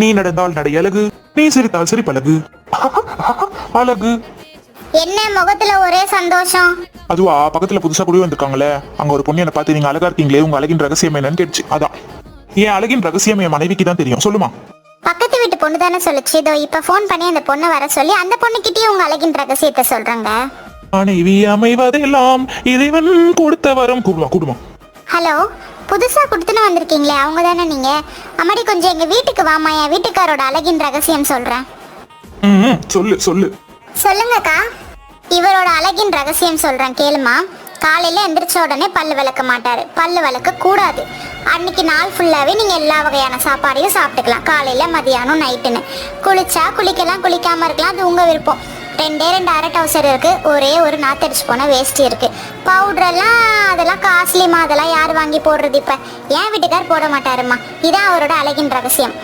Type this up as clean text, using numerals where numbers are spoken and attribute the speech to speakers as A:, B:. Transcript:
A: நீ நடந்தால் நடை அழகு, நீ சிரித்தால் சிரிப்பழகு. அழகு.
B: என்ன முகத்துல ஒரே சந்தோஷம்?
A: அதுவா, பக்கத்துல புதுசா குடி வந்திருக்காங்களே, அங்க ஒரு பொண்ணு என்ன பார்த்து நீங்க அழகா இருக்கீங்களே, உங்க அழகின் ரகசியம் என்னன்னு கேட்டுச்சு. அதான் என் அழகின் ரகசியம் என் மனைவிக்கு தான் தெரியும். சொல்லுமா.
B: பக்கத்து வீட்டு பொண்ணு தானே சொல்லுச்சு. இதோ இப்ப போன் பண்ணி அந்த பொண்ணை வர சொல்லி அந்த பொண்ணுகிட்டயே உங்க அழகின் ரகசியத்தை சொல்றாங்க.
A: மனைவி அமைவதெல்லாம் இறைவன் கொடுத்த வரம். கூடுமா.
B: ஹலோ, புதுசா கொடுத்துன்னு வந்திருக்கீங்களே, அவங்க தானே நீங்க? அம்மாடி கொஞ்சம் எங்க வீட்டுக்கு வாமா, என் வீட்டுக்காரோட அழகின் ரகசியம் சொல்றேன்.
A: சொல்லு.
B: சொல்லுங்கக்கா. இவரோட அழகின் ரகசியம் சொல்றேன் கேளுமா. காலையில எந்திரிச்ச உடனே பல்லு விளக்க மாட்டாரு. பல்லு விளக்க கூடாது. அன்னைக்கு நாள் ஃபுல்லாவே நீங்க எல்லா வகையான சாப்பாடையும் சாப்பிட்டுக்கலாம். காலையில, மதியானம், நைட்டுன்னு. குளிச்சா குளிக்கலாம், குளிக்காம இருக்கலாம், அது உங்க விருப்பம். 2 அரை டவுசர் இருக்கு. ஒரே ஒரு நாத்தடிச்சு போன வேஷ்டி இருக்கு. பவுடரெல்லாம் அதெல்லாம் காஸ்ட்லிமா, அதெல்லாம் யார் வாங்கி போடுறது? இப்ப என் வீட்டுக்கார் போட மாட்டாருமா. இதான் அவரோட அழகின் ரகசியம்.